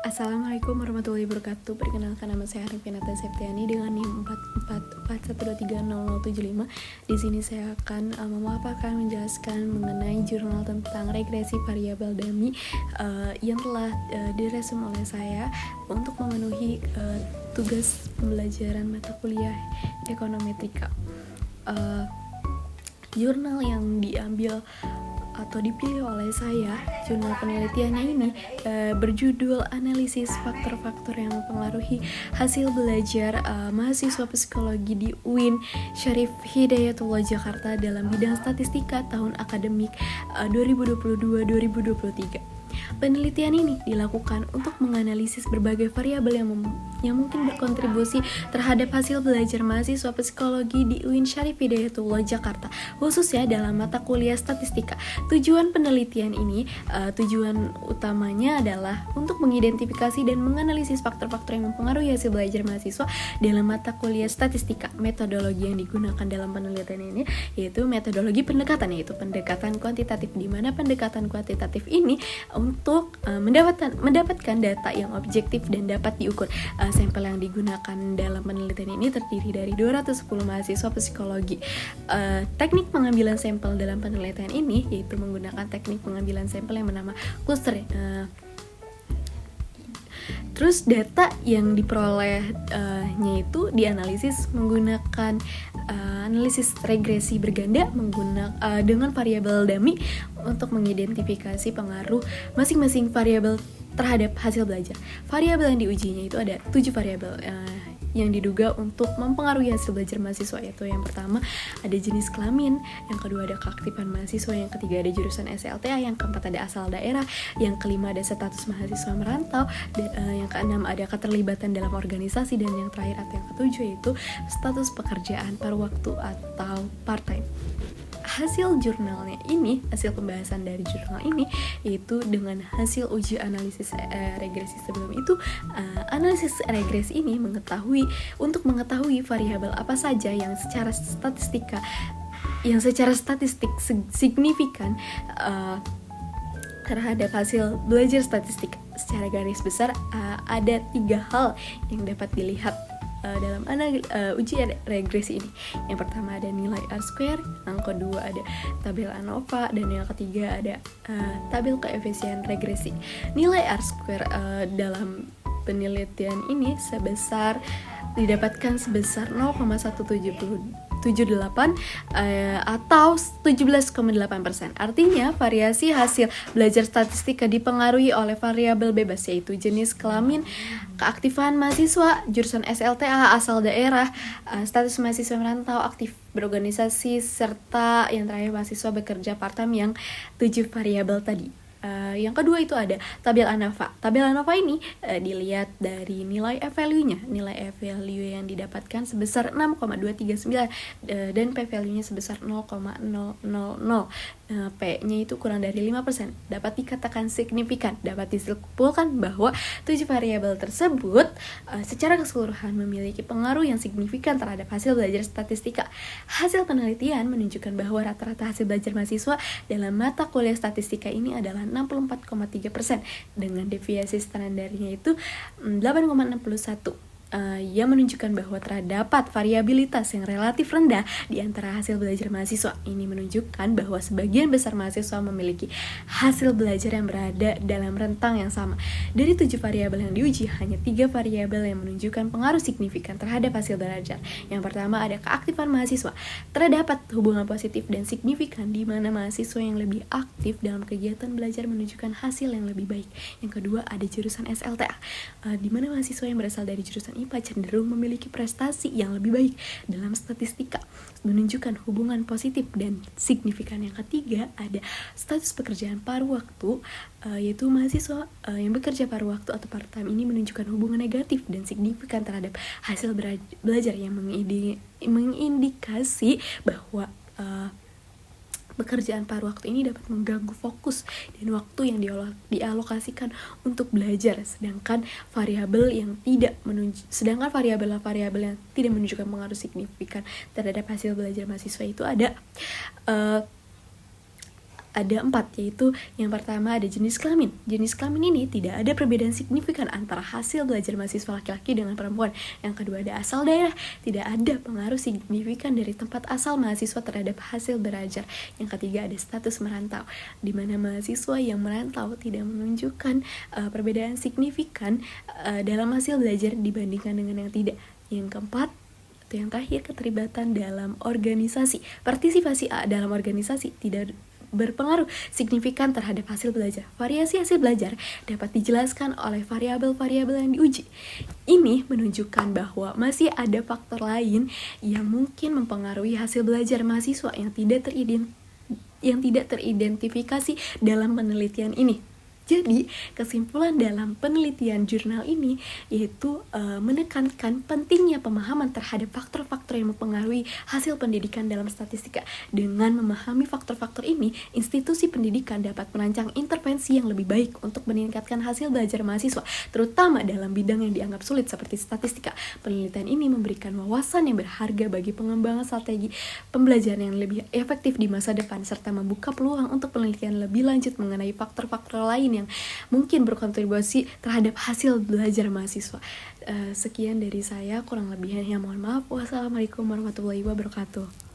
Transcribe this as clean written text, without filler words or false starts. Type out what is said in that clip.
Assalamualaikum warahmatullahi wabarakatuh. Perkenalkan, nama saya Arifinatta Septiani dengan NIM 444130075. Di sini saya akan memaparkan, menjelaskan mengenai jurnal tentang regresi variabel dummy yang telah diresum oleh saya untuk memenuhi tugas pembelajaran mata kuliah ekonometrika. Jurnal yang diambil atau dipilih oleh saya, jurnal penelitiannya ini berjudul Analisis Faktor-Faktor yang Mempengaruhi Hasil Belajar Mahasiswa Psikologi di UIN Syarif Hidayatullah Jakarta dalam bidang statistika tahun akademik 2022-2023. Penelitian ini dilakukan untuk menganalisis berbagai variabel yang mungkin berkontribusi terhadap hasil belajar mahasiswa psikologi di UIN Syarif Hidayatullah Jakarta, khususnya dalam mata kuliah statistika. Tujuan penelitian ini, tujuan utamanya adalah untuk mengidentifikasi dan menganalisis faktor-faktor yang mempengaruhi hasil belajar mahasiswa dalam mata kuliah statistika. Metodologi yang digunakan dalam penelitian ini yaitu metodologi pendekatan, yaitu pendekatan kuantitatif, di mana pendekatan kuantitatif ini untuk mendapatkan data yang objektif dan dapat diukur. Sampel yang digunakan dalam penelitian ini terdiri dari 210 mahasiswa psikologi. Teknik pengambilan sampel dalam penelitian ini yaitu menggunakan teknik pengambilan sampel yang bernama cluster. Terus data yang diperolehnya itu dianalisis menggunakan analisis regresi berganda dengan variabel dummy untuk mengidentifikasi pengaruh masing-masing variabel terhadap hasil belajar. Variabel yang diujinya itu ada 7 variabel yang diduga untuk mempengaruhi hasil belajar mahasiswa, yaitu yang pertama ada jenis kelamin, yang kedua ada keaktifan mahasiswa, yang ketiga ada jurusan SLTA, yang keempat ada asal daerah, yang kelima ada status mahasiswa merantau, dan yang keenam ada keterlibatan dalam organisasi, dan yang terakhir atau yang ketujuh yaitu status pekerjaan paruh waktu atau part time. Hasil jurnalnya ini, hasil pembahasan dari jurnal ini yaitu dengan hasil uji analisis regresi sebelum itu. Analisis regresi ini untuk mengetahui variabel apa saja yang secara statistik signifikan terhadap hasil belajar statistik. Secara garis besar ada 3 hal yang dapat dilihat dalam uji regresi ini. Yang pertama ada nilai R-square, yang kedua ada tabel ANOVA, dan yang ketiga ada tabel koefisien regresi. Nilai R-square dalam penelitian ini didapatkan sebesar 0,1778 atau 17,8%. Artinya variasi hasil belajar statistika dipengaruhi oleh variabel bebas, yaitu jenis kelamin, keaktifan mahasiswa, jurusan SLTA, asal daerah, status mahasiswa merantau, aktif berorganisasi, serta yang terakhir mahasiswa bekerja part-time, yang 7 variabel tadi. Yang kedua itu ada tabel ANOVA. Tabel ANOVA ini dilihat dari nilai F-value-nya. Nilai F-value yang didapatkan sebesar 6,239 dan P-value-nya sebesar 0,000. P-nya itu kurang dari 5%. Dapat dikatakan signifikan. Dapat disimpulkan bahwa 7 variabel tersebut secara keseluruhan memiliki pengaruh yang signifikan terhadap hasil belajar statistika. Hasil penelitian menunjukkan bahwa rata-rata hasil belajar mahasiswa dalam mata kuliah statistika ini adalah 64,3%, dengan deviasi standarnya itu 8,61. Yang menunjukkan bahwa terdapat variabilitas yang relatif rendah di antara hasil belajar mahasiswa. Ini menunjukkan bahwa sebagian besar mahasiswa memiliki hasil belajar yang berada dalam rentang yang sama. Dari 7 variabel yang diuji, hanya 3 variabel yang menunjukkan pengaruh signifikan terhadap hasil belajar. Yang pertama ada keaktifan mahasiswa. Terdapat hubungan positif dan signifikan di mana mahasiswa yang lebih aktif dalam kegiatan belajar menunjukkan hasil yang lebih baik. Yang kedua ada jurusan SLTA, di mana mahasiswa yang berasal dari jurusan IPA cenderung memiliki prestasi yang lebih baik dalam statistika, menunjukkan hubungan positif dan signifikan. Yang ketiga ada status pekerjaan paruh waktu, yaitu mahasiswa yang bekerja paruh waktu atau part time ini menunjukkan hubungan negatif dan signifikan terhadap hasil belajar yang mengindikasi bahwa pekerjaan paruh waktu ini dapat mengganggu fokus dan waktu yang dialokasikan untuk belajar, sedangkan variabel yang tidak menunjukkan pengaruh signifikan terhadap hasil belajar mahasiswa itu ada ada 4, yaitu yang pertama ada jenis kelamin. Jenis kelamin ini tidak ada perbedaan signifikan antara hasil belajar mahasiswa laki-laki dengan perempuan. Yang kedua ada asal daerah, tidak ada pengaruh signifikan dari tempat asal mahasiswa terhadap hasil belajar. Yang ketiga ada status merantau, di mana mahasiswa yang merantau tidak menunjukkan perbedaan signifikan dalam hasil belajar dibandingkan dengan yang tidak. Yang keempat, atau yang terakhir, keterlibatan dalam organisasi. Partisipasi dalam organisasi tidak berpengaruh signifikan terhadap hasil belajar. Variasi hasil belajar dapat dijelaskan oleh variabel-variabel yang diuji. Ini menunjukkan bahwa masih ada faktor lain yang mungkin mempengaruhi hasil belajar mahasiswa yang tidak teridentifikasi dalam penelitian ini. Jadi, kesimpulan dalam penelitian jurnal ini yaitu menekankan pentingnya pemahaman terhadap faktor-faktor yang mempengaruhi hasil pendidikan dalam statistika. Dengan memahami faktor-faktor ini, institusi pendidikan dapat merancang intervensi yang lebih baik untuk meningkatkan hasil belajar mahasiswa, terutama dalam bidang yang dianggap sulit seperti statistika. Penelitian ini memberikan wawasan yang berharga bagi pengembangan strategi pembelajaran yang lebih efektif di masa depan, serta membuka peluang untuk penelitian lebih lanjut mengenai faktor-faktor lain yang mungkin berkontribusi terhadap hasil belajar mahasiswa. Sekian dari saya, kurang lebihnya mohon maaf. Wassalamualaikum warahmatullahi wabarakatuh.